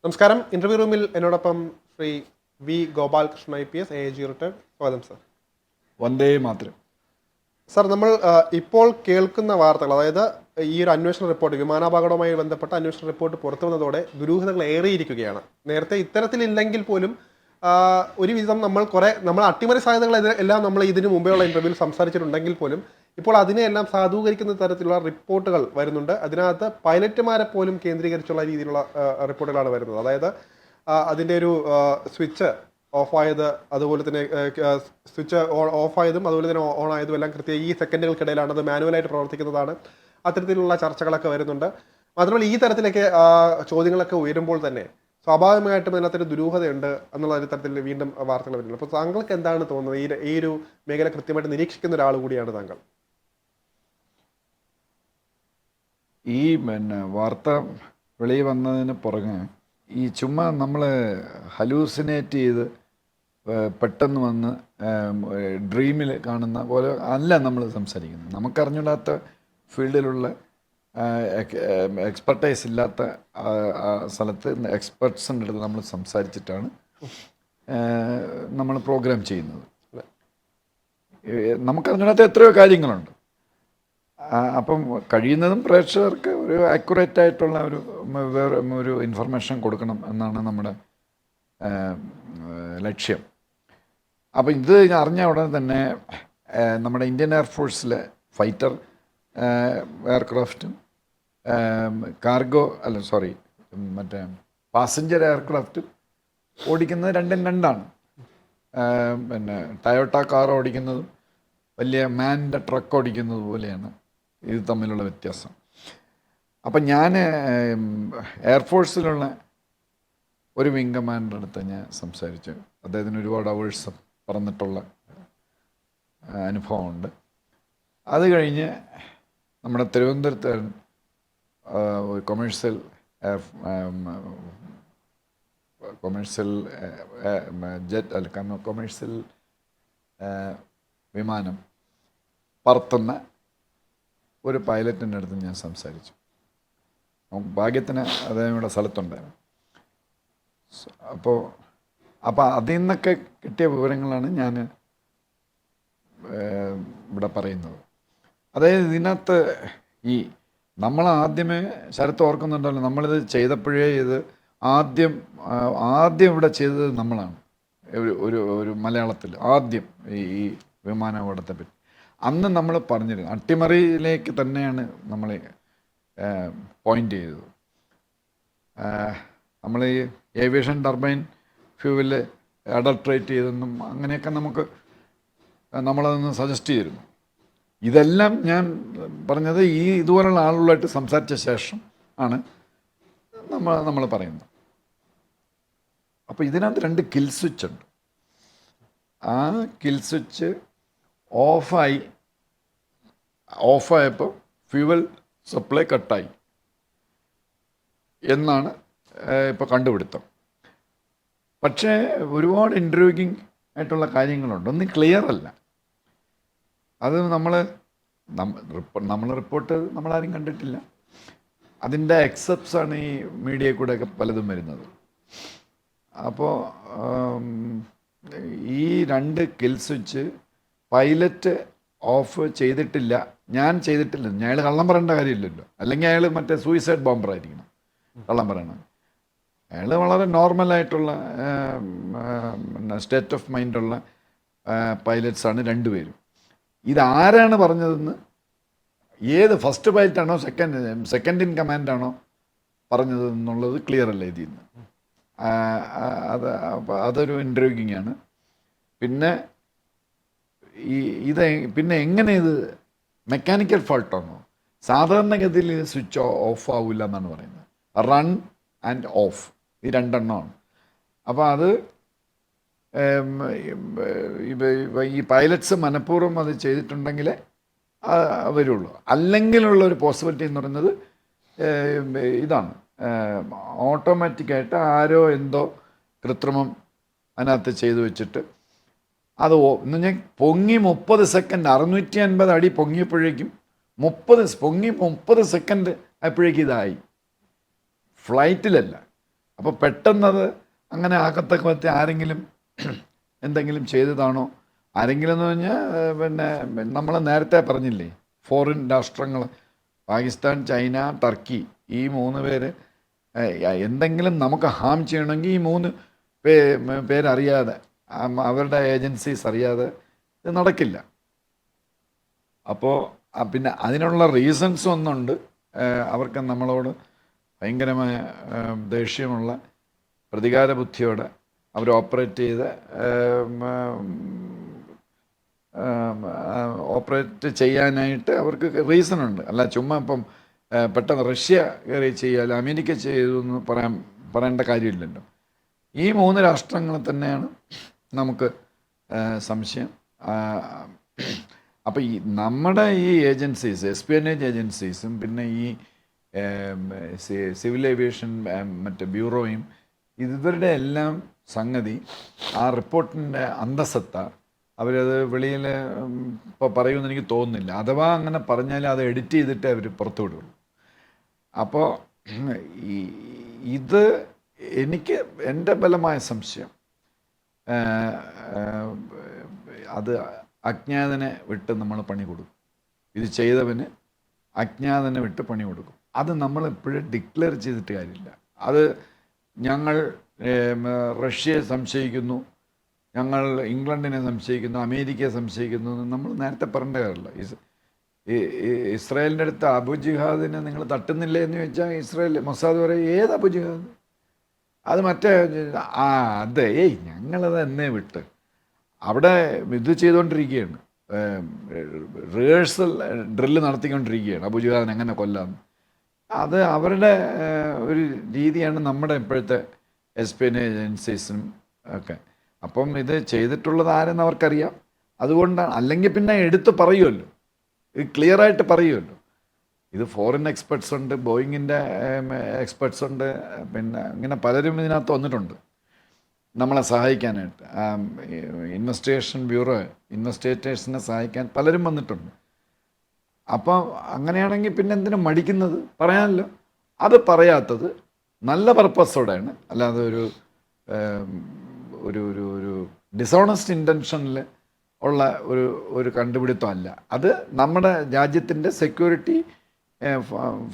നമസ്കാരം. ഇന്റർവ്യൂ റൂമിൽ എന്നോടൊപ്പം Shri V Gopalakrishnan IPS AAG retired. സ്വാഗതം സർ. വന്ദേ മാതരം. സർ, നമ്മൾ ഇപ്പോൾ കേൾക്കുന്ന വാർത്തകൾ, അതായത് ഈ ഒരു അന്വേഷണ റിപ്പോർട്ട്, വിമാനാപകടവുമായി ബന്ധപ്പെട്ട അന്വേഷണ റിപ്പോർട്ട് പുറത്തു വന്നതോടെ ദുരൂഹതകൾ ഏറിയിരിക്കുകയാണ്. നേരത്തെ ഇത്തരത്തിലില്ലെങ്കിൽ പോലും ഒരുവിധം നമ്മൾ അട്ടിമറി സാധ്യതകൾ എല്ലാം നമ്മൾ ഇതിനു മുമ്പെയുള്ള ഇന്റർവ്യൂവിൽ സംസാരിച്ചിട്ടുണ്ടെങ്കിൽ പോലും ഇപ്പോൾ അതിനെയെല്ലാം സാധൂകരിക്കുന്ന തരത്തിലുള്ള റിപ്പോർട്ടുകൾ വരുന്നുണ്ട്. അതിനകത്ത് പൈലറ്റുമാരെ പോലും കേന്ദ്രീകരിച്ചുള്ള രീതിയിലുള്ള റിപ്പോർട്ടുകളാണ് വരുന്നത്. അതായത് അതിൻ്റെ ഒരു സ്വിച്ച് ഓഫായത്, അതുപോലെ തന്നെ സ്വിച്ച് ഓഫായതും അതുപോലെ തന്നെ ഓൺ ആയതും എല്ലാം കൃത്യം ഈ സെക്കൻഡുകൾക്കിടയിലാണ്. അത് മാനുവലായിട്ട് പ്രവർത്തിക്കുന്നതാണ്. അത്തരത്തിലുള്ള ചർച്ചകളൊക്കെ വരുന്നുണ്ട്. മാത്രമല്ല, ഈ തരത്തിലേക്ക് ചോദ്യങ്ങളൊക്കെ ഉയരുമ്പോൾ തന്നെ സ്വാഭാവികമായിട്ടും അതിനകത്തൊരു ദുരൂഹതയുണ്ട് എന്നുള്ള ഒരു തരത്തിൽ വീണ്ടും വാർത്തകൾ വരുന്നുണ്ട്. അപ്പോൾ താങ്കൾക്ക് എന്താണ് തോന്നുന്നത്? ഈ ഒരു മേഖല കൃത്യമായിട്ട് നിരീക്ഷിക്കുന്ന ഒരാൾ കൂടിയാണ് താങ്കൾ. ഈ വാർത്ത വെളിയിൽ വന്നതിന് പുറകെ ഈ ചുമ്മാ നമ്മൾ ഹലൂസിനേറ്റ് ചെയ്ത് പെട്ടെന്ന് വന്ന് ഡ്രീമിൽ കാണുന്ന പോലെ അല്ല നമ്മൾ സംസാരിക്കുന്നത്. നമുക്കറിഞ്ഞൂടാത്ത ഫീൽഡിലുള്ള എക്സ്പെർട്ടൈസ് ഇല്ലാത്ത സ്ഥലത്ത് എക്സ്പെർട്സിൻ്റെ അടുത്ത് നമ്മൾ സംസാരിച്ചിട്ടാണ് നമ്മൾ പ്രോഗ്രാം ചെയ്യുന്നത്. നമുക്കറിഞ്ഞൂടാത്ത എത്രയോ കാര്യങ്ങളുണ്ട്. അപ്പം കഴിയുന്നതും പ്രേക്ഷകർക്ക് ഒരു ആക്യുറേറ്റ് ആയിട്ടുള്ള ഒരു ഇൻഫർമേഷൻ കൊടുക്കണം എന്നാണ് നമ്മുടെ ലക്ഷ്യം. അപ്പം ഇത് അറിഞ്ഞ ഉടനെ തന്നെ നമ്മുടെ ഇന്ത്യൻ എയർഫോഴ്സിലെ ഫൈറ്റർ എയർക്രാഫ്റ്റും മറ്റേ പാസഞ്ചർ എയർക്രാഫ്റ്റും ഓടിക്കുന്നത് രണ്ടും രണ്ടാണ്. ടയോട്ട കാർ ഓടിക്കുന്നതും വലിയ മാൻ്റെ ട്രക്ക് ഓടിക്കുന്നത് പോലെയാണ് ഇത് തമ്മിലുള്ള വ്യത്യാസം. അപ്പം ഞാൻ എയർഫോഴ്സിലുള്ള ഒരു വിംഗ് കമാൻഡറുടെ അടുത്ത് ഞാൻ സംസാരിച്ചു. അദ്ദേഹത്തിന് ഒരുപാട് അവേഴ്സ് പറന്നിട്ടുള്ള അനുഭവമുണ്ട്. അത് കഴിഞ്ഞ് നമ്മുടെ തിരുവനന്തപുരത്ത് കൊമേഴ്സ്യൽ വിമാനം പറത്തുന്ന ഒരു പൈലറ്റിൻ്റെ അടുത്ത് ഞാൻ സംസാരിച്ചു. ഭാഗ്യത്തിന് അദ്ദേഹം ഇവിടെ സ്ഥലത്തുണ്ടായിരുന്നു. അപ്പോൾ അതിൽ നിന്നൊക്കെ കിട്ടിയ വിവരങ്ങളാണ് ഞാൻ ഇവിടെ പറയുന്നത്. അതായത് ഇതിനകത്ത് ഈ നമ്മൾ ആദ്യമേ ശരത്ത് ഓർക്കുന്നുണ്ടല്ലോ, നമ്മളിത് ചെയ്തപ്പോഴേ ഇത് ആദ്യം ഇവിടെ ചെയ്തത് നമ്മളാണ്. ഒരു മലയാളത്തിൽ ആദ്യം ഈ വിമാനാപകടത്തെ പറ്റി അന്ന് നമ്മൾ പറഞ്ഞിരുന്നു. അട്ടിമറിയിലേക്ക് തന്നെയാണ് നമ്മൾ പോയിൻ്റ് ചെയ്തത്. നമ്മൾ ഈ ഏവിയേഷൻ ടർബൈൻ ഫ്യൂവല് അഡൾട്രേറ്റ് ചെയ്തെന്നും അങ്ങനെയൊക്കെ നമ്മളതൊന്ന് സജസ്റ്റ് ചെയ്തിരുന്നു. ഇതെല്ലാം ഞാൻ പറഞ്ഞത് ഇതുപോലുള്ള ആളുകളായിട്ട് സംസാരിച്ച ശേഷം ആണ് നമ്മൾ പറയുന്നത്. അപ്പോൾ ഇതിനകത്ത് 2 കിൽ സ്വിച്ച് ഉണ്ട്. ആ കിൽ സ്വിച്ച് ഓഫായപ്പോൾ ഫ്യൂവൽ സപ്ലൈ കട്ടായി എന്നാണ് ഇപ്പോൾ കണ്ടുപിടുത്തം. പക്ഷേ ഒരുപാട് ഇൻട്രൂഗിങ് ആയിട്ടുള്ള കാര്യങ്ങളുണ്ട്. ഒന്നും ക്ലിയർ അല്ല. അത് നമ്മൾ റിപ്പോർട്ട് നമ്മളാരും കണ്ടിട്ടില്ല. അതിൻ്റെ എക്സെപ്റ്റ്സാണ് ഈ മീഡിയയിൽ കൂടെയൊക്കെ പലതും വരുന്നത്. അപ്പോൾ ഈ 2 കിൽ സ്വിച്ച് പൈലറ്റ് ഓഫ് ചെയ്തിട്ടില്ല, ഞാൻ ചെയ്തിട്ടില്ല. അയാൾ കള്ളം പറയേണ്ട കാര്യമില്ലല്ലോ. അല്ലെങ്കിൽ അയാൾ മറ്റേ സൂയിസൈഡ് ബോംബർ ആയിരിക്കണം കള്ളം പറയണം. അയാൾ വളരെ നോർമലായിട്ടുള്ള സ്റ്റേറ്റ് ഓഫ് മൈൻഡുള്ള പൈലറ്റ്സാണ് 2 പേരും. ഇതാരാണ് പറഞ്ഞതെന്ന്, ഏത് ഫസ്റ്റ് പൈലറ്റാണോ സെക്കൻഡ് ഇൻ കമാൻഡാണോ പറഞ്ഞതെന്നുള്ളത് ക്ലിയർ അല്ല ഇതിൽ നിന്ന്. അതൊരു ഇൻട്രൂഗിങ് ആണ്. പിന്നെ പിന്നെ എങ്ങനെ ഇത് മെക്കാനിക്കൽ ഫാൾട്ടാണോ? സാധാരണഗതിയിൽ സ്വിച്ച് ഓഫ് ആവില്ല എന്നാണ് പറയുന്നത്. റൺ ആൻഡ് ഓഫ്, ഈ 2 എണ്ണമാണ്. അപ്പോൾ അത് ഈ പൈലറ്റ്സ് മനഃപൂർവ്വം അത് ചെയ്തിട്ടുണ്ടെങ്കിലേ വരുള്ളൂ. അല്ലെങ്കിലുള്ള ഒരു പോസിബിലിറ്റി എന്ന് പറയുന്നത് ഇതാണ്, ഓട്ടോമാറ്റിക്കായിട്ട് ആരോ എന്തോ കൃത്രിമം അതിനകത്ത് ചെയ്തു വെച്ചിട്ട് അത് എന്ന് പറഞ്ഞാൽ പൊങ്ങി 30 സെക്കൻഡ് 650 അടി പൊങ്ങിയപ്പോഴേക്കും 30 സെക്കൻഡ് ആയപ്പോഴേക്കും ഇതായി. ഫ്ലൈറ്റിലല്ല, അപ്പോൾ പെട്ടെന്നത് അങ്ങനെ ആകത്തക്ക വിധത്തിൽ ആരെങ്കിലും എന്തെങ്കിലും ചെയ്തതാണോ, ആരെങ്കിലും എന്ന് പറഞ്ഞാൽ പിന്നെ നമ്മൾ നേരത്തെ പറഞ്ഞില്ലേ, ഫോറിൻ രാഷ്ട്രങ്ങൾ പാകിസ്ഥാൻ, ചൈന, ടർക്കി, ഈ 3 പേര് എന്തെങ്കിലും നമുക്ക് ഹാം ചെയ്യണമെങ്കിൽ ഈ 3 പേരറിയാതെ, അവരുടെ ഏജൻസീസ് അറിയാതെ ഇത് നടക്കില്ല. അപ്പോൾ പിന്നെ അതിനുള്ള റീസൺസ് ഒന്നുണ്ട്. അവർക്ക് നമ്മളോട് ഭയങ്കരമായ ദേഷ്യമുള്ള, പ്രതികാര ബുദ്ധിയോടെ അവർ ഓപ്പറേറ്റ് ചെയ്ത് ഓപ്പറേറ്റ് ചെയ്യാനായിട്ട് അവർക്ക് റീസണുണ്ട്. അല്ല ചുമ്മാ ഇപ്പം പെട്ടെന്ന് റഷ്യ കയറി ചെയ്യാൻ അമേരിക്ക ചെയ്തു എന്ന് പറയേണ്ട കാര്യമില്ലല്ലോ. ഈ 3 രാഷ്ട്രങ്ങൾ തന്നെയാണ് നമുക്ക് സംശയം. അപ്പോൾ ഈ നമ്മുടെ ഈ ഏജൻസീസ്, എസ്പിയനേജ് ഏജൻസീസും പിന്നെ ഈ സിവിൽ ഏവിയേഷൻ മറ്റേ ബ്യൂറോയും ഇവരുടെ എല്ലാം സംഗതി, ആ റിപ്പോർട്ടിൻ്റെ അന്തസത്ത അവരത് വെളിയിൽ ഇപ്പോൾ പറയുമെന്ന് എനിക്ക് തോന്നുന്നില്ല. അഥവാ അങ്ങനെ പറഞ്ഞാൽ അത് എഡിറ്റ് ചെയ്തിട്ട് അവർ പുറത്തു വിടുള്ളൂ. അപ്പോൾ ഇത് എനിക്ക് എൻ്റെ ബലമായ സംശയം അത് അജ്ഞാതനെ വിട്ട് നമ്മൾ പണി കൊടുക്കും. ഇത് ചെയ്തവന് അജ്ഞാതനെ വിട്ട് പണി കൊടുക്കും. അത് നമ്മളെപ്പോഴും ഡിക്ലെയർ ചെയ്തിട്ട് കാര്യമില്ല. അത് ഞങ്ങൾ റഷ്യയെ സംശയിക്കുന്നു, ഞങ്ങൾ ഇംഗ്ലണ്ടിനെ സംശയിക്കുന്നു, അമേരിക്കയെ സംശയിക്കുന്നു എന്ന് നമ്മൾ നേരത്തെ പറയേണ്ട കാര്യമില്ല. ഇസ്രായേലിൻ്റെ അടുത്ത് അബു ജിഹാദിനെ നിങ്ങൾ തട്ടുന്നില്ലേ എന്ന് ചോദിച്ചാൽ ഇസ്രായേൽ മൊസാദ് പറയും, ഏത് അബു ജിഹാദ്? അത് മറ്റേ അതെ, ഞങ്ങളത് എന്നേ വിട്ട് അവിടെ ഇത് ചെയ്തുകൊണ്ടിരിക്കുകയാണ്, റിഹേഴ്സൽ ഡ്രില്ല് നടത്തിക്കൊണ്ടിരിക്കുകയാണ് അബു ജിഹാദിനെ എങ്ങനെ കൊല്ലാമെന്ന്. അത് അവരുടെ ഒരു രീതിയാണ് നമ്മുടെ ഇപ്പോഴത്തെ എസ്പിയനേജ് ഏജൻസീസും ഒക്കെ. അപ്പം ഇത് ചെയ്തിട്ടുള്ളത് ആരെന്ന് അവർക്കറിയാം. അതുകൊണ്ടാണ്, അല്ലെങ്കിൽ പിന്നെ എടുത്ത് പറയുമല്ലോ, ഇത് ക്ലിയറായിട്ട് പറയുമല്ലോ. ഇത് ഫോറിൻ എക്സ്പെർട്സ് ഉണ്ട്, ബോയിങ്ങിൻ്റെ എക്സ്പെർട്സ് ഉണ്ട്, പിന്നെ ഇങ്ങനെ പലരും ഇതിനകത്ത് വന്നിട്ടുണ്ട് നമ്മളെ സഹായിക്കാനായിട്ട്. ഇൻവെസ്റ്റിഗേഷൻ ബ്യൂറോ, ഇൻവെസ്റ്റിഗേറ്റേഴ്സിനെ സഹായിക്കാൻ പലരും വന്നിട്ടുണ്ട്. അപ്പോൾ അങ്ങനെയാണെങ്കിൽ പിന്നെ എന്തിനാ മടിക്കുന്നത്? പറയാമല്ലോ. അത് പറയാത്തത് നല്ല പർപ്പസോടെയാണ്, അല്ലാതെ ഒരു ഒരു ഒരു ഒരു ഡിസോണസ്റ്റ് ഇൻറ്റൻഷനിൽ ഉള്ള ഒരു കണ്ടുപിടുത്തമല്ല. അത് നമ്മുടെ രാജ്യത്തിൻ്റെ security,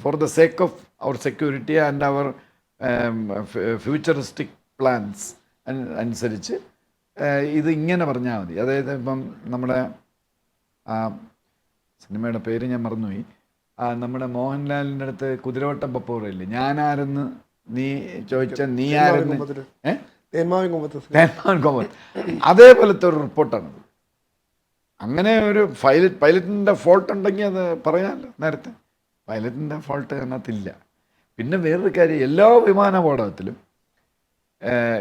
for the sake of our security and our futuristic plans അനുസരിച്ച് ഇത് ഇങ്ങനെ പറഞ്ഞാൽ മതി. അതായത് ഇപ്പം നമ്മുടെ സിനിമയുടെ പേര് ഞാൻ മറന്നുപോയി, നമ്മുടെ മോഹൻലാലിൻ്റെ അടുത്ത് കുതിരവട്ടം പപ്പോറില്ലേ, ഞാനാരെന്ന് നീ ചോദിച്ചാൽ നീ ആരെന്ന്, അതേപോലത്തെ ഒരു റിപ്പോർട്ടാണത്. അങ്ങനെ ഒരു പൈലറ്റിൻ്റെ ഫോൾട്ട് ഉണ്ടെങ്കിൽ അത് പറയാമല്ലോ നേരത്തെ. പൈലറ്റിൻ്റെ ഫോൾട്ട് അതിനകത്തില്ല. പിന്നെ വേറൊരു കാര്യം, എല്ലാ വിമാനാപകടത്തിലും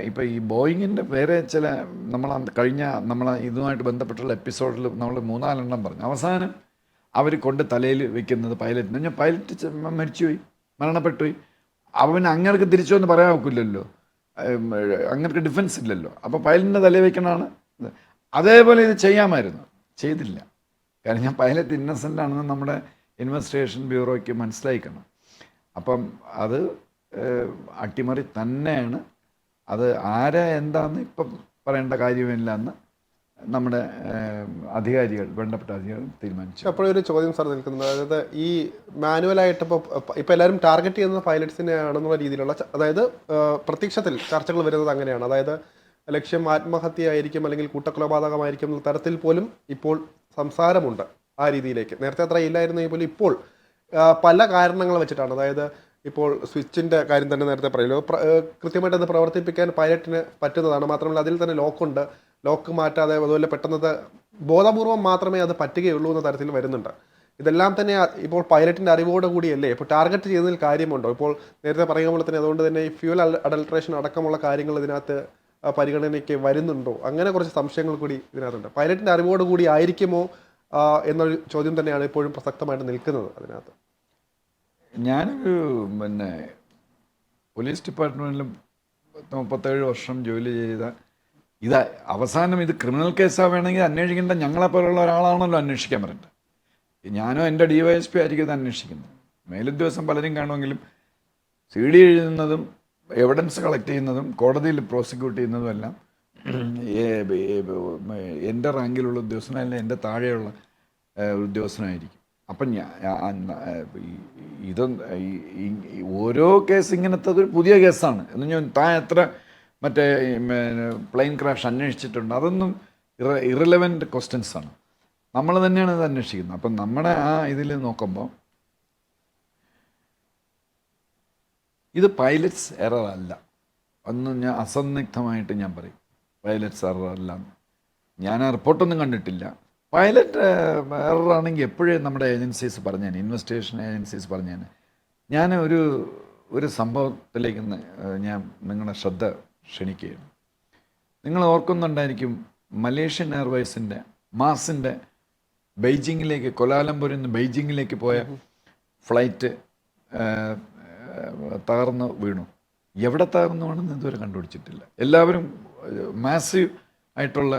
ഇപ്പോൾ ഈ ബോയിങ്ങിൻ്റെ വേറെ ചില നമ്മളെ ഇതുമായിട്ട് ബന്ധപ്പെട്ടുള്ള എപ്പിസോഡിൽ നമ്മൾ 3-4 എണ്ണം പറഞ്ഞു. അവസാനം അവർ കൊണ്ട് തലയിൽ വെക്കുന്നത് പൈലറ്റിന്. ഞാൻ പൈലറ്റ് മരിച്ചുപോയി, മരണപ്പെട്ടുപോയി, അവന് അങ്ങനെയൊക്കെ തിരിച്ചു എന്ന് പറയാൻ ഒക്കില്ലല്ലോ, അങ്ങനെയൊക്കെ ഡിഫൻസ് ഇല്ലല്ലോ. അപ്പോൾ പൈലറ്റിൻ്റെ തലയിൽ വെക്കണതാണ്. അതേപോലെ ഇത് ചെയ്യാമായിരുന്നു, ചെയ്തില്ല. കാരണം പൈലറ്റ് ഇന്നസെൻ്റ് ആണെന്ന് നമ്മുടെ ഇൻവെസ്റ്റിഗേഷൻ ബ്യൂറോയ്ക്ക് മനസ്സിലായിക്കണം. അപ്പം അത് അട്ടിമറി തന്നെയാണ്. അത് ആരെ എന്താണെന്ന് ഇപ്പം പറയേണ്ട കാര്യമില്ല എന്ന് നമ്മുടെ അധികാരികൾ, ബന്ധപ്പെട്ട അധികാരികൾ തീരുമാനിച്ചു. അപ്പോഴൊരു ചോദ്യം സാർ നിൽക്കുന്നത്, അതായത് ഈ മാനുവലായിട്ട് ഇപ്പോൾ എല്ലാവരും ടാർഗറ്റ് ചെയ്യുന്ന പൈലറ്റ്സിനെ ആണെന്നുള്ള രീതിയിലുള്ള, അതായത് പ്രത്യക്ഷത്തിൽ ചർച്ചകൾ വരുന്നത് അങ്ങനെയാണ്. അതായത് ലക്ഷ്യം ആത്മഹത്യ ആയിരിക്കും അല്ലെങ്കിൽ കൂട്ടക്കൊലപാതകമായിരിക്കും എന്ന തരത്തിൽ പോലും ഇപ്പോൾ സംസാരമുണ്ട് ആ രീതിയിലേക്ക്. നേരത്തെ അത്ര ഇല്ലായിരുന്നെങ്കിൽ പോലും ഇപ്പോൾ പല കാരണങ്ങൾ വെച്ചിട്ടാണ്. അതായത് ഇപ്പോൾ സ്വിച്ചിൻ്റെ കാര്യം തന്നെ നേരത്തെ പറയുമല്ലോ, കൃത്യമായിട്ട് അത് പ്രവർത്തിപ്പിക്കാൻ പൈലറ്റിന് പറ്റുന്നതാണ്. മാത്രമല്ല അതിൽ തന്നെ ലോക്കുണ്ട്, ലോക്ക് മാറ്റാതെ അതുപോലെ പെട്ടെന്നത് ബോധപൂർവം മാത്രമേ അത് പറ്റുകയുള്ളൂ എന്ന തരത്തിൽ വരുന്നുണ്ട്. ഇതെല്ലാം തന്നെ ഇപ്പോൾ പൈലറ്റിൻ്റെ അറിവോട് കൂടിയല്ലേ ഇപ്പോൾ ടാർഗറ്റ് ചെയ്യുന്നതിൽ കാര്യമുണ്ടോ? ഇപ്പോൾ നേരത്തെ പറയുന്ന പോലെ തന്നെ അതുകൊണ്ട് തന്നെ ഈ ഫ്യൂൽ അഡൾട്രേഷൻ അടക്കമുള്ള കാര്യങ്ങൾ ഇതിനകത്ത് പരിഗണനയ്ക്ക് വരുന്നുണ്ടോ? അങ്ങനെ കുറച്ച് സംശയങ്ങൾ കൂടി ഇതിനകത്തുണ്ട്. പൈലറ്റിൻ്റെ അറിവോട് കൂടി ആയിരിക്കുമോ എന്നൊരു ചോദ്യം തന്നെയാണ് ഇപ്പോഴും പ്രസക്തമായിട്ട് നിൽക്കുന്നത് അതിനകത്ത്. ഞാനൊരു പിന്നെ പോലീസ് ഡിപ്പാർട്ട്മെൻറ്റിലും 37 വർഷം ജോലി ചെയ്ത ഇത് അവസാനം ഇത് ക്രിമിനൽ കേസാണ് വേണമെങ്കിൽ അന്വേഷിക്കേണ്ട ഞങ്ങളെപ്പോലുള്ള ഒരാളാണല്ലോ അന്വേഷിക്കാൻ പറയേണ്ടത്. ഞാനോ എൻ്റെ DYSP ആയിരിക്കും ഇത് അന്വേഷിക്കുന്നത്. മേലുദ്യോഗസ്ഥം പലരും കാണുമെങ്കിലും CD എഴുതുന്നതും എവിഡൻസ് കളക്ട് ചെയ്യുന്നതും കോടതിയിൽ പ്രോസിക്യൂട്ട് ചെയ്യുന്നതും എല്ലാം എൻ്റെ റാങ്കിലുള്ള ഉദ്യോഗസ്ഥനല്ല, എൻ്റെ താഴെയുള്ള ഉദ്യോഗസ്ഥനായിരിക്കും. അപ്പം ഇത് ഓരോ കേസ് ഇങ്ങനത്തെ ഒരു പുതിയ കേസാണ് എന്ന് ഞാൻ താൻ എത്ര മറ്റേ പ്ലെയിൻ ക്രാഷ് അന്വേഷിച്ചിട്ടുണ്ട്, അതൊന്നും ഇറലവൻറ്റ് ക്വസ്റ്റ്യൻസാണ്. നമ്മൾ തന്നെയാണ് ഇത് അന്വേഷിക്കുന്നത്. അപ്പം നമ്മുടെ ആ ഇതിൽ നോക്കുമ്പോൾ ഇത് പൈലറ്റ്സ് എറർ അല്ല അന്ന് ഞാൻ അസന്നിഗ്ധമായിട്ട് ഞാൻ പറയും. പൈലറ്റ്സ് എറർ അല്ല. ഞാൻ ആ റിപ്പോർട്ടൊന്നും കണ്ടിട്ടില്ല. പൈലറ്റ് എററാണെങ്കിൽ എപ്പോഴേ നമ്മുടെ ഏജൻസീസ് പറഞ്ഞേനെ, ഇൻവെസ്റ്റിഗേഷൻ ഏജൻസീസ് പറഞ്ഞേനെ. ഞാൻ ഒരു സംഭവത്തിലേക്ക് ഞാൻ നിങ്ങളുടെ ശ്രദ്ധ ക്ഷണിക്കുകയാണ്. നിങ്ങൾ ഓർക്കുന്നുണ്ടായിരിക്കും, മലേഷ്യൻ എയർവേസിൻ്റെ മാസിൻ്റെ ബെയ്ജിങ്ങിലേക്ക്, കൊലാലംപൂരിൽ നിന്ന് ബെയ്ജിങ്ങിലേക്ക് പോയ ഫ്ലൈറ്റ് തകർന്ന് വീണു. എവിടെ തകർന്നു വേണമെന്ന് ഇതുവരെ കണ്ടുപിടിച്ചിട്ടില്ല. എല്ലാവരും മാസീവ് ആയിട്ടുള്ള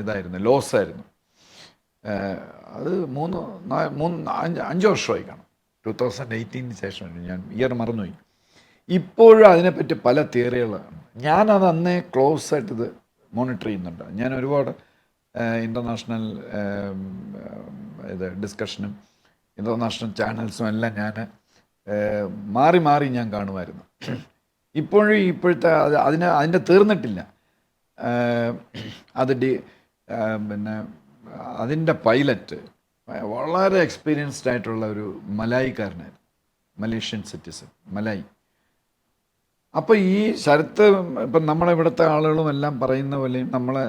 ഇതായിരുന്നു, ലോസായിരുന്നു. അത് 5 വർഷമായി കാണും. 2018 ശേഷം ഞാൻ ഇയർ മറന്നുപോയി. ഇപ്പോഴും അതിനെപ്പറ്റി പല തിയറികളാണ്. ഞാനത് അന്നേ ക്ലോസ് ആയിട്ട് ഇത് മോണിറ്റർ ചെയ്യുന്നുണ്ട്. ഞാൻ ഒരുപാട് ഇൻ്റർനാഷണൽ ഡിസ്കഷനും ഇൻ്റർനാഷണൽ ചാനൽസും എല്ലാം ഞാൻ മാറി ഞാൻ കാണുമായിരുന്നു. ഇപ്പോഴത്തെ അതിൻ്റെ തീർന്നിട്ടില്ല. പിന്നെ അതിൻ്റെ പൈലറ്റ് വളരെ എക്സ്പീരിയൻസ്ഡ് ആയിട്ടുള്ള ഒരു മലായിക്കാരനായിരുന്നു, മലേഷ്യൻ സിറ്റിസൺ, മലായി. അപ്പോൾ ഈ ശരത്ത് ഇപ്പം നമ്മളെ ഇവിടുത്തെ ആളുകളും എല്ലാം പറയുന്ന പോലെയും നമ്മളെ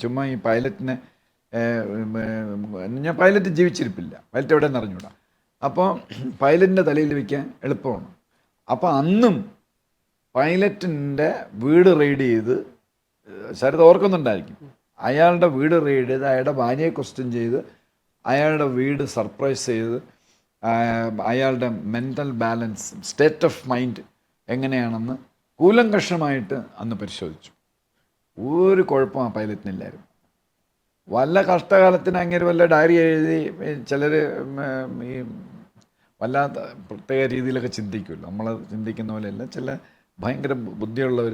ചുമ്മാ ഈ പൈലറ്റിനെ ഞാൻ പൈലറ്റ് ജീവിച്ചിരിപ്പില്ല, പൈലറ്റ് എവിടെയെന്ന് അറിഞ്ഞൂടാ. അപ്പോൾ പൈലറ്റിൻ്റെ തലയിൽ വയ്ക്കാൻ എളുപ്പമാണ്. അപ്പോൾ അന്നും പൈലറ്റിൻ്റെ വീട് റെയ്ഡ് ചെയ്ത്, ശരത് ഓർക്കുന്നുണ്ടായിരിക്കും, അയാളുടെ വീട് റെയ്ഡ് ചെയ്ത് അയാളുടെ ഭാര്യയെ ക്വസ്റ്റ്യൻ ചെയ്ത് അയാളുടെ വീട് സർപ്രൈസ് ചെയ്ത് അയാളുടെ mental balance, state of mind എങ്ങനെയാണെന്ന് കൂലങ്കഷമായിട്ട് അന്ന് പരിശോധിച്ചു. ഒരു കുഴപ്പം ആ പൈലറ്റിനില്ലായിരുന്നു. വല്ല കഷ്ടകാലത്തിന് അങ്ങനെ വല്ല ഡയറി എഴുതി ചിലർ ഈ വല്ലാത്ത പ്രത്യേക രീതിയിലൊക്കെ ചിന്തിക്കുമല്ലോ, നമ്മൾ ചിന്തിക്കുന്ന പോലെയല്ല. ചില ഭയങ്കര ബുദ്ധിയുള്ളവർ,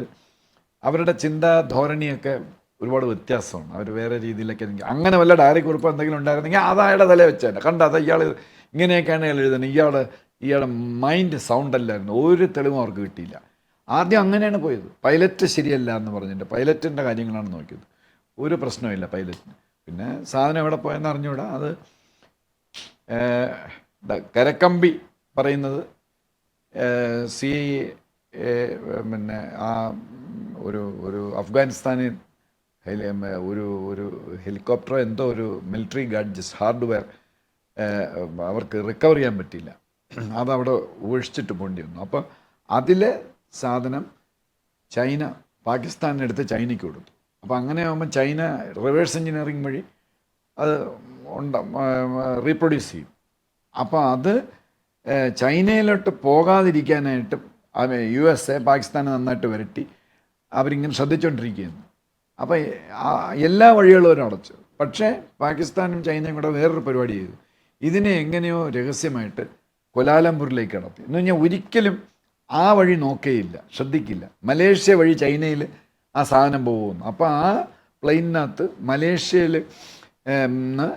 അവരുടെ ചിന്താ ധോരണിയൊക്കെ ഒരുപാട് വ്യത്യാസമാണ്. അവർ വേറെ രീതിയിലൊക്കെ അങ്ങനെ വല്ല ഡയറി കുറിപ്പ് എന്തെങ്കിലും ഉണ്ടായിരുന്നെങ്കിൽ അത് അയാളുടെ തലയിൽ വെച്ചാൽ കണ്ടത് ഇയാൾ ഇങ്ങനെയൊക്കെയാണ് അയാൾ എഴുതുന്നത്. ഇയാളുടെ മൈൻഡ് സൗണ്ട് അല്ലായിരുന്നു. ഒരു തെളിവും അവർക്ക് കിട്ടിയില്ല. ആദ്യം അങ്ങനെയാണ് പോയത്. പൈലറ്റ് ശരിയല്ല എന്ന് പറഞ്ഞിട്ട് പൈലറ്റിൻ്റെ കാര്യങ്ങളാണ് നോക്കിയത്. ഒരു പ്രശ്നമില്ല പൈലറ്റിന്. പിന്നെ സാധനം എവിടെ പോയെന്ന് അറിഞ്ഞൂടാ. അത് കരക്കമ്പി പറയുന്നത് പിന്നെ ആ ഒരു അഫ്ഗാനിസ്ഥാനിൽ ഒരു ഹെലികോപ്റ്ററോ എന്തോ ഒരു മിലിറ്ററി ഗാഡ്ജറ്റ്സ് ഹാർഡ്വെയർ അവർക്ക് റിക്കവർ ചെയ്യാൻ പറ്റിയില്ല. അതവിടെ ഉപേക്ഷിച്ചിട്ട് പോകേണ്ടി വന്നു. അപ്പോൾ അതിലെ സാധനം ചൈന പാകിസ്ഥാനെടുത്ത് ചൈനയ്ക്ക് കൊടുത്തു. അപ്പോൾ അങ്ങനെ ആകുമ്പോൾ ചൈന റിവേഴ്സ് എഞ്ചിനീയറിംഗ് വഴി അത് റീപ്രൊഡ്യൂസ് ചെയ്യും. അപ്പോൾ അത് ചൈനയിലോട്ട് പോകാതിരിക്കാനായിട്ട് USA പാകിസ്ഥാനെ നന്നായിട്ട് വരട്ടി അവരിങ്ങനെ ശ്രദ്ധിച്ചുകൊണ്ടിരിക്കുകയാണ്. അപ്പോൾ എല്ലാ വഴികളും അവർ അടച്ചു. പക്ഷേ പാകിസ്ഥാനും ചൈനയും കൂടെ വേറൊരു പരിപാടി ചെയ്തു. ഇതിനെ എങ്ങനെയോ രഹസ്യമായിട്ട് കൊലാലംപൂരിലേക്ക് കടത്തി. എന്ന് പറഞ്ഞാൽ ഒരിക്കലും ആ വഴി നോക്കേയില്ല, ശ്രദ്ധിക്കില്ല. മലേഷ്യ വഴി ചൈനയിൽ ആ സാധനം പോകുന്നു. അപ്പോൾ ആ പ്ലെയിനകത്ത് മലേഷ്യയിൽ നിന്ന്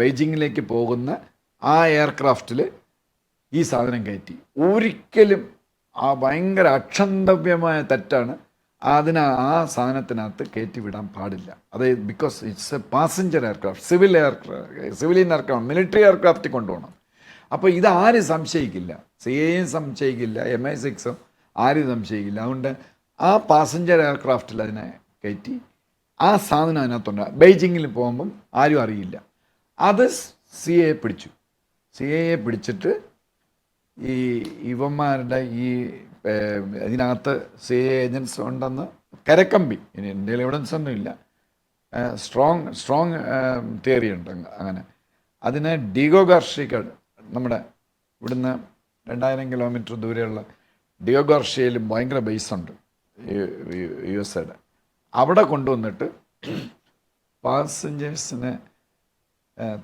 ബെയ്ജിങ്ങിലേക്ക് പോകുന്ന ആ എയർക്രാഫ്റ്റിൽ ഈ സാധനം കയറ്റി. ഒരിക്കലും ആ ഭയങ്കര അക്ഷന്തവ്യമായ തെറ്റാണ്. ആ സാധനത്തിനകത്ത് കയറ്റി വിടാൻ പാടില്ല. അതായത് because it's A passenger aircraft, civilian aircraft, military aircraft കൊണ്ടുപോകണം. അപ്പോൾ ഇത് ആരും സംശയിക്കില്ല, CIA സംശയിക്കില്ല, MI6 ആരും സംശയിക്കില്ല. അതുകൊണ്ട് ആ പാസഞ്ചർ എയർക്രാഫ്റ്റിൽ അതിനെ കയറ്റി ആ സാധനം അതിനകത്തുണ്ട്. ബെയ്ജിങ്ങിൽ പോകുമ്പം ആരും അറിയില്ല. അത് CIA പിടിച്ചു. CIA പിടിച്ചിട്ട് ഈ ഇവന്മാരുടെ ഇതിനകത്ത് CIA ഏജൻസ് ഉണ്ടെന്ന് കരക്കമ്പി, ഇനി ഇന്ത്യയിൽ എവിഡൻസ് ഒന്നുമില്ല, സ്ട്രോങ് തിയറി ഉണ്ട്. അങ്ങനെ അതിനെ ഡിഗോ ഗാർഷ്യ, നമ്മുടെ ഇവിടുന്ന് 2000 കിലോമീറ്റർ ദൂരെയുള്ള ഡിഗോ ഗാർഷ്യയിലും ഭയങ്കര ബേസുണ്ട് USA അവിടെ കൊണ്ടുവന്നിട്ട് പാസഞ്ചേഴ്സിനെ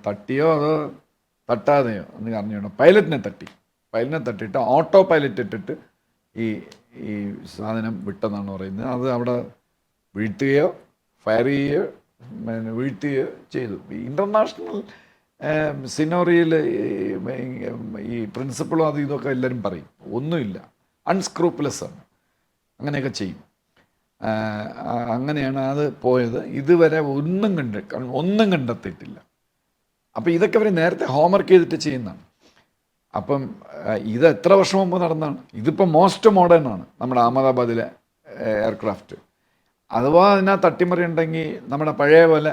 തട്ടിയോ അതോ തട്ടാതെയോ എന്ന് അറിഞ്ഞോണം. പൈലറ്റിനെ തട്ടിയിട്ട് ഓട്ടോ പൈലറ്റ് ഇട്ടിട്ട് ഈ ഈ സാധനം വിട്ടെന്നാണ് പറയുന്നത്. അത് അവിടെ വീഴ്ത്തുകയോ ഫയർ ചെയ്യുകയോ വീഴ്ത്തുകയോ ചെയ്തു. ഇൻ്റർനാഷണൽ സിനോറിയയിൽ ഈ പ്രിൻസിപ്പളും അത് ഇതൊക്കെ എല്ലാവരും പറയും, ഒന്നുമില്ല, അൺസ്ക്രൂപ്ലെസ് ആണ്, അങ്ങനെയൊക്കെ ചെയ്യും. അങ്ങനെയാണ് അത് പോയത്. ഇതുവരെ ഒന്നും കണ്ടെത്തിയിട്ടില്ല. അപ്പം ഇതൊക്കെ അവർ നേരത്തെ ഹോംവർക്ക് ചെയ്തിട്ട് ചെയ്യുന്നതാണ്. അപ്പം ഇത് എത്ര വർഷം മുമ്പ് നടന്നതാണ്. ഇതിപ്പോൾ മോസ്റ്റ് മോഡേൺ ആണ് നമ്മുടെ അഹമ്മദാബാദിലെ എയർക്രാഫ്റ്റ്. അഥവാ അതിനകത്ത് അട്ടിമറി ഉണ്ടെങ്കിൽ നമ്മുടെ പഴയ പോലെ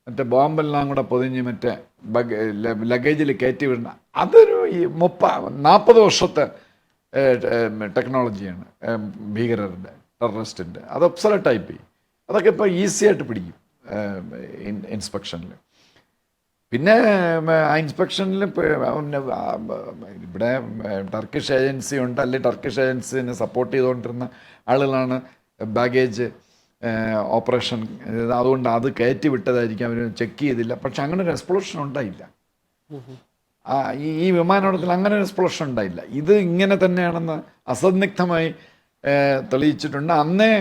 മറ്റേ ബോംബെല്ലാം കൂടെ പൊതിഞ്ഞ് മറ്റേ ലഗേജിൽ കയറ്റി വിടണം. അതൊരു 40 വർഷത്തെ ടെക്നോളജിയാണ് ഭീകരരുടെ, ടെററിസ്റ്റിൻ്റെ. അത് ഒബ്സലറ്റായി പോയി. അതൊക്കെ ഇപ്പോൾ ഈസി ആയിട്ട് പിടിക്കും ഇൻസ്പെക്ഷനിൽ. പിന്നെ ആ ഇൻസ്പെക്ഷനിൽ ഇവിടെ ടർക്കിഷ് ഏജൻസി ഉണ്ട്, അല്ലെങ്കിൽ ടർക്കിഷ് ഏജൻസിനെ സപ്പോർട്ട് ചെയ്തുകൊണ്ടിരുന്ന ആളുകളാണ് ബാഗേജ് ഓപ്പറേഷൻ. അതുകൊണ്ട് അത് കയറ്റി വിട്ടതായിരിക്കും, അവർ ചെക്ക് ചെയ്തില്ല. പക്ഷെ അങ്ങനെ ഒരു എക്സ്പ്ലോഷൻ ഉണ്ടായില്ല. ഈ വിമാനാപകടത്തിൽ അങ്ങനെ ഒരു എക്സ്പ്ലോഷൻ ഉണ്ടായില്ല. ഇത് ഇങ്ങനെ തന്നെയാണെന്ന് അസന്നിഗ്ധമായി തെളിയിച്ചിട്ടുണ്ട്. അന്നേ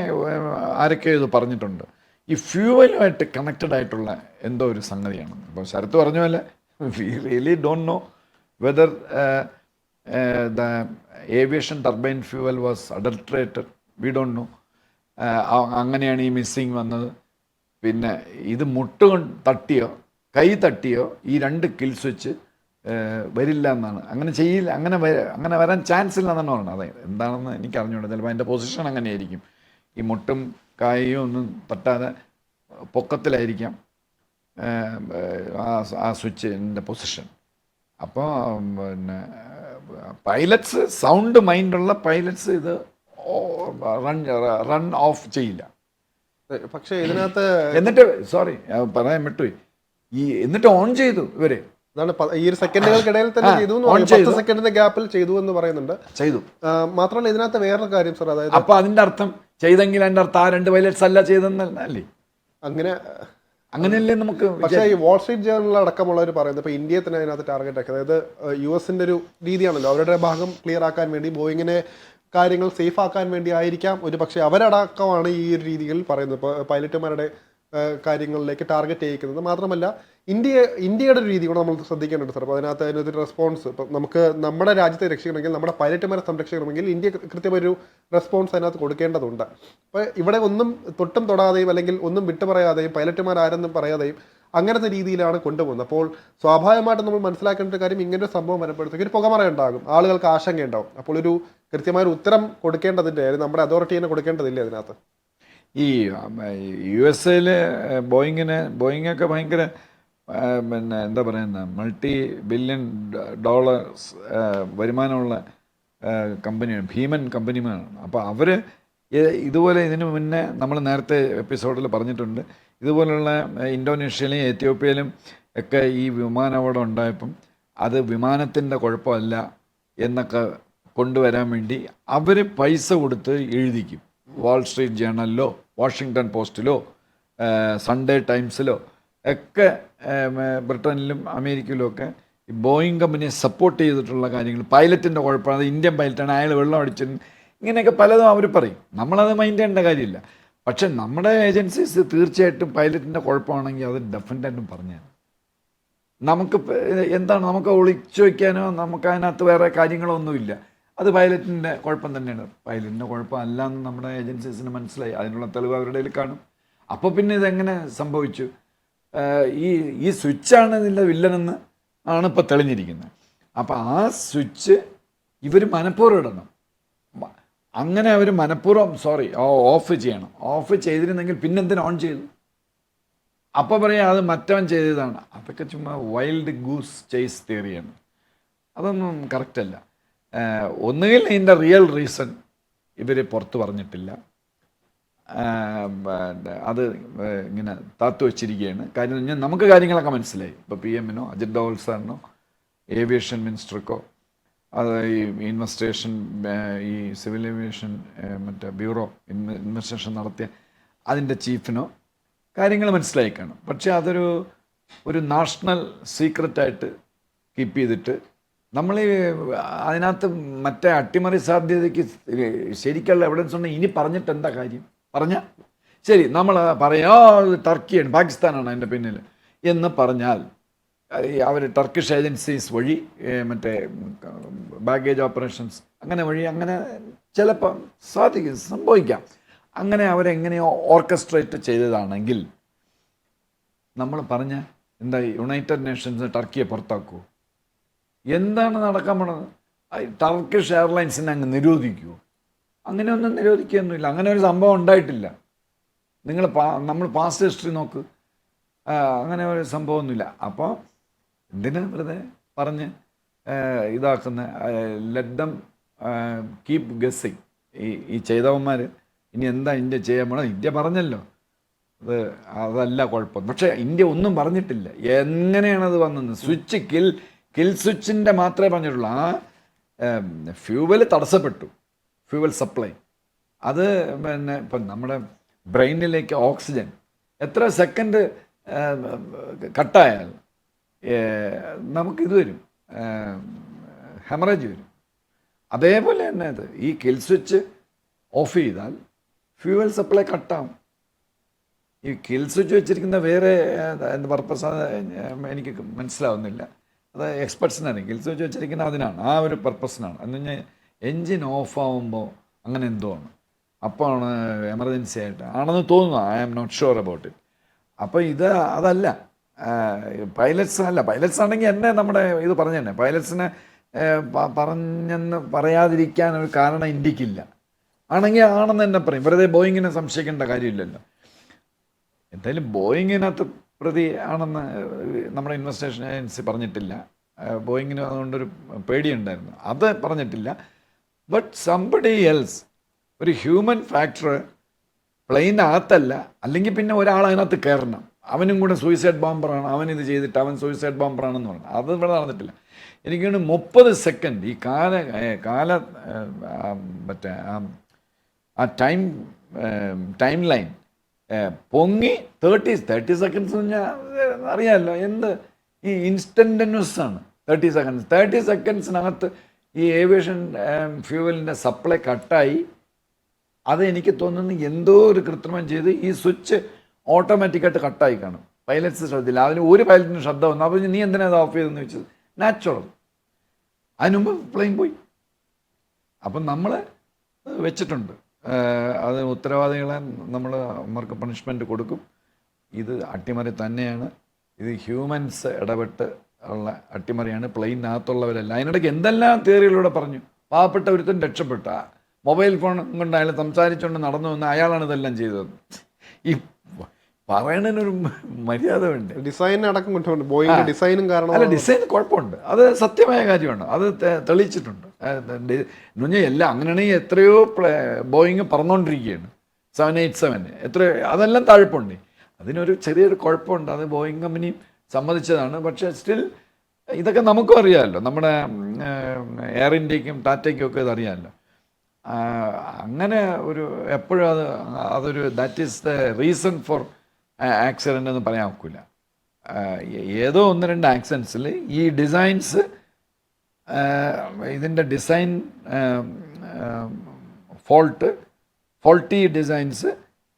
ആരൊക്കെ ഇത് പറഞ്ഞിട്ടുണ്ട്. ഈ ഫ്യൂവലുമായിട്ട് കണക്റ്റഡ് ആയിട്ടുള്ള എന്തോ ഒരു സംഗതിയാണ്. അപ്പോൾ ശരത്ത് പറഞ്ഞ പോലെ V really don't know whether the aviation turbine fuel was adulterated. We don't know. അങ്ങനെയാണ് ഈ മിസ്സിങ് വന്നത്. പിന്നെ ഇത് തട്ടിയോ കൈ തട്ടിയോ ഈ 2 കിൽ സ്വിച്ച് വരില്ല എന്നാണ്. അങ്ങനെ ചെയ്യില്ല, അങ്ങനെ വരാൻ ചാൻസ് ഇല്ല എന്നാണ് പറയുന്നത്. അതെ, എന്താണെന്ന് എനിക്ക് അറിഞ്ഞുകൂടാ. ചിലപ്പോൾ അതിൻ്റെ പൊസിഷൻ അങ്ങനെയായിരിക്കും. ഈ മുട്ടും കായയും ഒന്നും തട്ടാതെ പൊക്കത്തിലായിരിക്കാം ആ സ്വിച്ചിൻ്റെ പൊസിഷൻ. അപ്പോൾ പിന്നെ പൈലറ്റ്സ്, സൗണ്ട് മൈൻഡുള്ള പൈലറ്റ്സ് ഇത് റൺ ഓഫ് ചെയ്യില്ല. പക്ഷേ ഇതിനകത്ത് എന്നിട്ട് പറയാൻ വിട്ടുപോയി, എന്നിട്ട് ഓൺ ചെയ്തു ഇവര്. അതാണ് ഈ ഒരു സെക്കൻഡുകൾക്കിടയിൽ തന്നെ ചെയ്തു, 10 സെക്കൻഡിന്റെ ഗ്യാപ്പിൽ ചെയ്തു എന്ന് പറയുന്നുണ്ട്. ചെയ്തു. മാത്രമല്ല ഇതിനകത്ത് വേറൊരു കാര്യം സർ, അതായത് അപ്പൊ അതിന്റെ അർത്ഥം ചെയ്തെങ്കിൽ അതിന്റെ അർത്ഥം ആ 2 പൈലറ്റ്സ് അല്ല ചെയ്തെന്നല്ലേ? അങ്ങനെയല്ലേ നമുക്ക്. പക്ഷേ ഈ വാൾ സ്ട്രീറ്റ് ജേർണൽ അടക്കമുള്ളവർ പറയുന്നത് ഇപ്പൊ ഇന്ത്യയെ തന്നെ അതിനകത്ത് ടാർഗറ്റ് ആക്കി. അതായത് US-ന്റെ ഒരു രീതിയാണല്ലോ, അവരുടെ ഭാഗം ക്ലിയർ ആക്കാൻ വേണ്ടി, ബോയിങ്ങിനെ കാര്യങ്ങൾ സേഫ് ആക്കാൻ വേണ്ടി ആയിരിക്കാം ഒരു പക്ഷേ അവരടക്കമാണ് ഈ ഒരു രീതിയിൽ പറയുന്നത്. ഇപ്പോൾ പൈലറ്റുമാരുടെ കാര്യങ്ങളിലേക്ക് ടാർഗറ്റ് ചെയ്യിക്കുന്നത്. മാത്രമല്ല ഇന്ത്യയുടെ ഒരു രീതി കൂടെ നമ്മൾ ശ്രദ്ധിക്കേണ്ടത് സാർ. അപ്പോൾ അതിനൊരു റെസ്പോൺസ്, ഇപ്പം നമുക്ക് നമ്മുടെ രാജ്യത്തെ രക്ഷിക്കണമെങ്കിൽ, നമ്മുടെ പൈലറ്റുമാരെ സംരക്ഷിക്കണമെങ്കിൽ ഇന്ത്യ കൃത്യമായൊരു റെസ്പോൺസ് അതിനകത്ത് കൊടുക്കേണ്ടതുണ്ട്. അപ്പോൾ ഇവിടെ ഒന്നും തൊട്ടും തൊടാതെയും അല്ലെങ്കിൽ ഒന്നും വിട്ടു പറയാതെയും പൈലറ്റുമാരാരെന്നും പറയാതെയും അങ്ങനത്തെ രീതിയിലാണ് കൊണ്ടുപോകുന്നത്. അപ്പോൾ സ്വാഭാവികമായിട്ടും നമ്മൾ മനസ്സിലാക്കേണ്ട ഒരു കാര്യം, ഇങ്ങനൊരു സംഭവം വരുമ്പോഴത്തേക്ക് ഒരു പുകമറ ഉണ്ടാകും, ആളുകൾക്ക് ആശങ്കയുണ്ടാവും. അപ്പോൾ ഒരു കൃത്യമായൊരു ഉത്തരം കൊടുക്കേണ്ടതിൻ്റെ, നമ്മുടെ അതോറിറ്റി തന്നെ കൊടുക്കേണ്ടതില്ലേ അതിനകത്ത്? ഈ USA-ൽ ബോയിങ്ങൊക്കെ ഭയങ്കര പിന്നെ എന്താ പറയുന്ന $multi-billion വരുമാനമുള്ള കമ്പനിയാണ്, ഭീമൻ കമ്പനിമാണ്. അപ്പോൾ അവർ ഇതുപോലെ ഇതിനു മുന്നേ നമ്മൾ നേരത്തെ എപ്പിസോഡിൽ പറഞ്ഞിട്ടുണ്ട്, ഇതുപോലുള്ള ഇന്തോനേഷ്യയിലും എത്യോപ്യയിലും ഒക്കെ ഈ വിമാനാപകടം ഉണ്ടായപ്പം അത് വിമാനത്തിൻ്റെ കുഴപ്പമല്ല എന്നൊക്കെ കൊണ്ടുവരാൻ വേണ്ടി അവർ പൈസ കൊടുത്ത് എഴുതിക്കും. വാൾ സ്ട്രീറ്റ് ജേർണലിലോ വാഷിങ്ടൺ പോസ്റ്റിലോ സൺഡേ ടൈംസിലോ ഒക്കെ ബ്രിട്ടനിലും അമേരിക്കയിലും ഒക്കെ ഈ ബോയിങ് കമ്പനിയെ സപ്പോർട്ട് ചെയ്തിട്ടുള്ള കാര്യങ്ങൾ, പൈലറ്റിൻ്റെ കുഴപ്പമാണ്, അത് ഇന്ത്യൻ പൈലറ്റാണ്, അയാൾ വെള്ളം അടിച്ചിട്ടുണ്ട്, ഇങ്ങനെയൊക്കെ പലതും അവർ പറയും. നമ്മളത് മൈൻഡ് ചെയ്യേണ്ട കാര്യമില്ല. പക്ഷെ നമ്മുടെ ഏജൻസീസ് തീർച്ചയായിട്ടും പൈലറ്റിൻ്റെ കുഴപ്പമാണെങ്കിൽ അത് ഡെഫിനറ്റായിട്ടും പറഞ്ഞാൽ നമുക്ക് എന്താണ്, നമുക്ക് ഒളിച്ചു വയ്ക്കാനോ നമുക്ക് അതിനകത്ത് വേറെ കാര്യങ്ങളോ ഒന്നുമില്ല. അത് പൈലറ്റിൻ്റെ കുഴപ്പം തന്നെയാണ്. പൈലറ്റിൻ്റെ കുഴപ്പമല്ല എന്ന് നമ്മുടെ ഏജൻസീസിന് മനസ്സിലായി, അതിനുള്ള തെളിവ് അവരുടെ കയ്യിൽ കാണും. അപ്പോൾ പിന്നെ ഇതെങ്ങനെ സംഭവിച്ചു? ഈ സ്വിച്ചാണ് ഇതിൻ്റെ വില്ലനെന്ന് ആണ് ഇപ്പോൾ തെളിഞ്ഞിരിക്കുന്നത്. അപ്പോൾ ആ സ്വിച്ച് ഇവർ മനഃപൂർവ്വം ഇടണം. അങ്ങനെ അവർ മനഃപൂർവ്വം ഓഫ് ചെയ്യണം. ഓഫ് ചെയ്തിരുന്നെങ്കിൽ പിന്നെന്തിനും ഓൺ ചെയ്തു? അപ്പോൾ പറയാം അത് മറ്റവൻ ചെയ്തതാണ്. അതൊക്കെ ചുമ്മാ വൈൽഡ് ഗൂസ് ചേസ് തിയറിയാണ്. അതൊന്നും കറക്റ്റല്ല. ഒന്നുകിൽ ഇതിൻ്റെ റിയൽ റീസൺ ഇവർ പുറത്ത് പറഞ്ഞിട്ടില്ല, അത് ഇങ്ങനെ താത്തു വച്ചിരിക്കുകയാണ്. കാര്യം നമുക്ക് കാര്യങ്ങളൊക്കെ മനസ്സിലായി. ഇപ്പോൾ PM-നോ അജിത് ഡോവൽ സാറിനോ ഏവിയേഷൻ മിനിസ്റ്റർക്കോ അത് ഈ ഇൻവെസ്റ്റിഗേഷൻ, ഈ സിവിൽ ഏവിയേഷൻ മറ്റേ ബ്യൂറോ ഇൻവെസ്റ്റിഗേഷൻ നടത്തിയ അതിൻ്റെ ചീഫിനോ കാര്യങ്ങൾ മനസ്സിലായി കാണും. പക്ഷേ അതൊരു നാഷണൽ സീക്രറ്റായിട്ട് കീപ്പ് ചെയ്തിട്ട് നമ്മൾ അതിനകത്ത് മറ്റേ അട്ടിമറി സാധ്യതയ്ക്ക് ശരിക്കുള്ള എവിഡൻസ് ഉണ്ടെങ്കിൽ ഇനി പറഞ്ഞിട്ട് എന്താ കാര്യം? ശരി, നമ്മൾ പറയാ ടർക്കിയാണ്, പാകിസ്ഥാനാണ് അതിൻ്റെ പിന്നിൽ എന്ന് പറഞ്ഞാൽ അവർ ടർക്കിഷ് ഏജൻസീസ് വഴി മറ്റേ ബാഗേജ് ഓപ്പറേഷൻസ് അങ്ങനെ വഴി അങ്ങനെ ചിലപ്പോൾ സംഭവിക്കാം. അങ്ങനെ അവരെങ്ങനെയോ ഓർക്കസ്ട്രേറ്റ് ചെയ്തതാണെങ്കിൽ നമ്മൾ പറഞ്ഞ എന്താ യുണൈറ്റഡ് നേഷൻസ് ടർക്കിയെ പുറത്താക്കുമോ? എന്താണ് നടക്കാൻ പോണത്? ടർക്കിഷ് എയർലൈൻസിനെ അങ്ങ് നിരോധിക്കുമോ? അങ്ങനെയൊന്നും നിരോധിക്കുകയൊന്നുമില്ല. അങ്ങനെ ഒരു സംഭവം ഉണ്ടായിട്ടില്ല. നമ്മൾ പാസ്റ്റ് ഹിസ്റ്ററി നോക്ക്, അങ്ങനെ ഒരു സംഭവമൊന്നുമില്ല. അപ്പോൾ എന്തിനാ വെറുതെ പറഞ്ഞ് ഇതാക്കുന്ന? Let them keep guessing. ഈ ചെയ്തവന്മാർ ഇനി എന്താ ഇന്ത്യ ചെയ്യാൻ പോണത്? ഇന്ത്യ പറഞ്ഞല്ലോ അതല്ല കുഴപ്പം. പക്ഷേ ഇന്ത്യ ഒന്നും പറഞ്ഞിട്ടില്ല എങ്ങനെയാണത് വന്നത്. സ്വിച്ച് കിൽ സ്വിച്ചിൻ്റെ മാത്രമേ പറഞ്ഞിട്ടുള്ളൂ. ആ ഫ്യൂവൽ തടസ്സപ്പെട്ടു, ഫ്യൂവൽ സപ്ലൈ. അത് പിന്നെ ഇപ്പം നമ്മുടെ ബ്രെയിനിലേക്ക് ഓക്സിജൻ എത്ര സെക്കൻഡ് കട്ടായാൽ നമുക്കിത് വരും, ഹെമറേജ് വരും. അതേപോലെ തന്നെ അത് ഈ കിൽ സ്വിച്ച് ഓഫ് ചെയ്താൽ ഫ്യൂവൽ സപ്ലൈ കട്ടാവും. ഈ കിൽ സ്വിച്ച് വെച്ചിരിക്കുന്ന വേറെ എന്ത് പർപ്പസ് എനിക്ക് മനസ്സിലാവുന്നില്ല. അത് എക്സ്പെർട്സിനാണ് കിൽ സ്വിച്ച് വെച്ചിരിക്കുന്ന അതിനാണ്, ആ ഒരു പർപ്പസിനാണ്. എന്ന് പറഞ്ഞാൽ എൻജിൻ ഓഫ് ആവുമ്പോൾ അങ്ങനെ എന്തോ ആണ്, അപ്പോൾ ആണ് എമർജൻസി ആയിട്ട് ആണെന്ന് തോന്നുന്നു. I am not sure about it. അപ്പോൾ അതല്ല പൈലറ്റ്സ് അല്ല. പൈലറ്റ്സ് ആണെങ്കിൽ എന്നെ നമ്മുടെ ഇത് പറഞ്ഞു തന്നെ, പൈലറ്റ്സിനെ പറഞ്ഞെന്ന് പറയാതിരിക്കാൻ ഒരു കാരണം ഇന്ത്യക്കില്ല. ആണെങ്കിൽ ആണെന്ന് തന്നെ പറയും. വെറുതെ ബോയിങ്ങിനെ സംശയിക്കേണ്ട കാര്യമില്ലല്ലോ. എന്തായാലും ബോയിങ്ങിനകത്ത് പ്രതി ആണെന്ന് നമ്മുടെ ഇൻവെസ്റ്റിഗേഷൻ ഏജൻസി പറഞ്ഞിട്ടില്ല. ബോയിങ്ങിന് അതുകൊണ്ടൊരു പേടിയുണ്ടായിരുന്നു, അത് പറഞ്ഞിട്ടില്ല. ബട്ട് സംബഡി എൽസ്, ഒരു ഹ്യൂമൻ ഫാക്ടർ പ്ലെയിനകത്തല്ല, അല്ലെങ്കിൽ പിന്നെ ഒരാൾ അതിനകത്ത് കയറണം, അവനും കൂടെ സൂയിസൈഡ് ബോംബറാണ്, അവനിത് ചെയ്തിട്ട് അവൻ സൂയിസൈഡ് ബോംബറാണെന്ന് പറഞ്ഞു. അത് ഇവിടെ നടന്നിട്ടില്ല. എനിക്കാണ് 30 സെക്കൻഡ് ഈ കാല മറ്റേ ആ ടൈം ലൈൻ പൊങ്ങി 30 സെക്കൻഡ്സ് പറഞ്ഞാൽ അറിയാമല്ലോ എന്ത് ഈ ഇൻസ്റ്റൻറ്റന്യൂസ് ആണ്. 30 സെക്കൻഡ്സിനകത്ത് ഈ ഏവിയേഷൻ ഫ്യൂവലിൻ്റെ സപ്ലൈ കട്ടായി. അത് എനിക്ക് തോന്നുന്നു എന്തോ ഒരു കൃത്രിമം ചെയ്ത് ഈ സ്വിച്ച് ഓട്ടോമാറ്റിക്കായിട്ട് കട്ടായി കാണും. പൈലറ്റ്സ് ശ്രദ്ധയില്ല. അതിന് ഒരു പൈലറ്റിന് ശ്രദ്ധ വന്നു. അപ്പോൾ നീ എന്തിനാ അത് ഓഫ് ചെയ്തെന്ന് വെച്ചത്? നാച്ചുറൽ. അതിനുമുമ്പ് പ്ലെയിൻ പോയി. അപ്പം നമ്മൾ വെച്ചിട്ടുണ്ട്, അത് ഉത്തരവാദികളെ നമ്മൾ അവർക്ക് പണിഷ്മെൻറ്റ് കൊടുക്കും. ഇത് അട്ടിമറി തന്നെയാണ്. ഇത് ഹ്യൂമൻസ് ഇടപെട്ട് ഉള്ള അട്ടിമറിയാണ്, പ്ലെയിനകത്തുള്ളവരല്ല. അതിനിടയ്ക്ക് എന്തെല്ലാം തിയറികളിലൂടെ പറഞ്ഞു. പാവപ്പെട്ട ഒരുത്തൻ രക്ഷപ്പെട്ട മൊബൈൽ ഫോൺ കൊണ്ട് അയാൾ സംസാരിച്ചുകൊണ്ട് നടന്നു വന്ന് അയാളാണ് ഇതെല്ലാം ചെയ്തത്. ഈ പറയണതിനൊരു മര്യാദ ഉണ്ട്. ഡിസൈൻ അടക്കം കൊണ്ടുപോകുന്നു. ബോയിങ്ങിന്റെ ഡിസൈനും കാരണം അല്ല, ഡിസൈൻ കുഴപ്പമുണ്ട്, അത് സത്യമായ കാര്യമാണ്, അത് തെളിയിച്ചിട്ടുണ്ട്. എന്നുവെച്ചാൽ എല്ലാം അങ്ങനെയാണെങ്കിൽ എത്രയോ ബോയിങ് പറന്നുകൊണ്ടിരിക്കുകയാണ്, 787 എത്രയോ, അതെല്ലാം താഴ്പ്പുണ്ട്. അതിനൊരു ചെറിയൊരു കുഴപ്പമുണ്ട്, അത് ബോയിങ് കമ്പനിയും സമ്മതിച്ചതാണ്. പക്ഷേ സ്റ്റിൽ ഇതൊക്കെ നമുക്കും അറിയാമല്ലോ, നമ്മുടെ എയർ ഇന്ത്യക്കും ടാറ്റയ്ക്കും ഒക്കെ ഇതറിയാമല്ലോ. അങ്ങനെ ഒരു എപ്പോഴും അതൊരു that is the reason for accident എന്ന് പറയാൻ ഒക്കില്ല. ഏതോ 1-2 ആക്സിഡൻസിൽ ഈ ഡിസൈൻസ്, ഇതിൻ്റെ ഡിസൈൻ ഫോൾട്ടി ഡിസൈൻസ്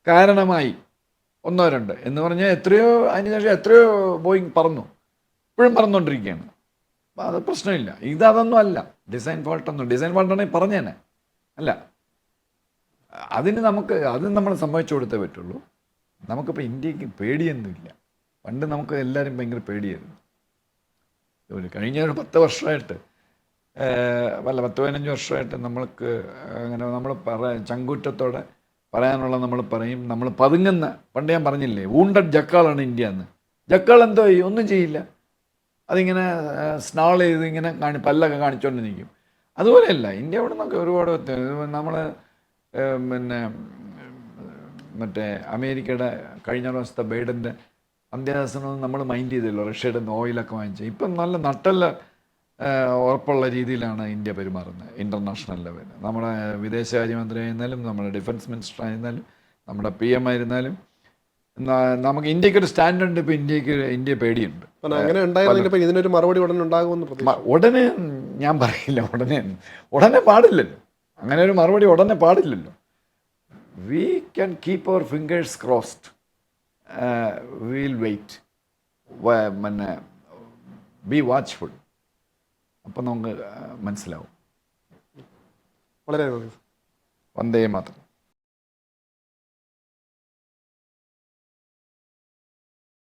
കാരണമായി 1-2 എന്ന് പറഞ്ഞാൽ എത്രയോ, അതിനുശേഷം എത്രയോ ബോയിങ് പറന്നു, ഇപ്പോഴും പറന്നുകൊണ്ടിരിക്കുകയാണ്. അപ്പോൾ അത് പ്രശ്നമില്ല. അതൊന്നും അല്ല ഡിസൈൻ ഫോൾട്ടൊന്നും. ഡിസൈൻ ഫോൾട്ടാണെങ്കിൽ പറഞ്ഞേനെ അല്ല. അതിന് അത് നമ്മൾ സമ്മതിച്ചു കൊടുത്തേ പറ്റുള്ളൂ. നമുക്കിപ്പോൾ ഇന്ത്യക്ക് പേടിയൊന്നുമില്ല. പണ്ട് നമുക്ക് എല്ലാവരും ഭയങ്കര പേടിയായിരുന്നു. കഴിഞ്ഞ ഒരു 10 വർഷമായിട്ട് 10-15 വർഷമായിട്ട് നമ്മൾക്ക് അങ്ങനെ നമ്മൾ ചങ്കൂറ്റത്തോടെ പറയാനുള്ള നമ്മൾ പറയും. നമ്മൾ പതുങ്ങുന്ന, പണ്ട് ഞാൻ പറഞ്ഞില്ലേ വൂണ്ടഡ് ജക്കാളാണ് ഇന്ത്യ എന്ന്. ജക്കാൾ എന്തോ ഒന്നും ചെയ്യില്ല, അതിങ്ങനെ സ്നാൾ ചെയ്ത് ഇങ്ങനെ പല്ലൊക്കെ കാണിച്ചുകൊണ്ട് നിൽക്കും. അതുപോലെയല്ല ഇന്ത്യ. അവിടെ നിന്നൊക്കെ ഒരുപാട് നമ്മൾ പിന്നെ മറ്റേ അമേരിക്കയുടെ കഴിഞ്ഞ പ്രാവശ്യത്തെ ബൈഡൻ്റെ അന്ത്യാസനം നമ്മൾ മൈൻഡ് ചെയ്തല്ലോ, റഷ്യയുടെ ഓയിലൊക്കെ വാങ്ങിച്ച്. ഇപ്പം നല്ല നട്ടല്ല ഉറപ്പുള്ള രീതിയിലാണ് ഇന്ത്യ പെരുമാറുന്നത് ഇൻ്റർനാഷണൽ ലെവലിൽ. നമ്മുടെ വിദേശകാര്യമന്ത്രി ആയിരുന്നാലും, നമ്മുടെ ഡിഫൻസ് മിനിസ്റ്റർ ആയിരുന്നാലും, നമ്മുടെ PM ആയിരുന്നാലും, നമുക്ക് ഇന്ത്യക്ക് ഒരു സ്റ്റാൻഡുണ്ട്. ഇപ്പോൾ ഇന്ത്യ പേടിയുണ്ട്. കാരണം അങ്ങനെ ഉണ്ടായിരുന്നെങ്കിൽ ഇപ്പൊ ഇതിനൊരു മറുപടി ഉടനെ ഉണ്ടാകുമെന്ന് പ്രതീക്ഷ. ഉടനെ ഞാൻ പറയില്ല, ഉടനെ പാടില്ലല്ലോ. അങ്ങനെ ഒരു മറുപടി ഉടനെ പാടില്ലല്ലോ. We can keep our fingers crossed. Will wait, പിന്നെ ബി വാച്ച്ഫുൾ. അപ്പം നമുക്ക് മനസ്സിലാവും. വളരെ നന്ദി. വന്ദേ മാതരം.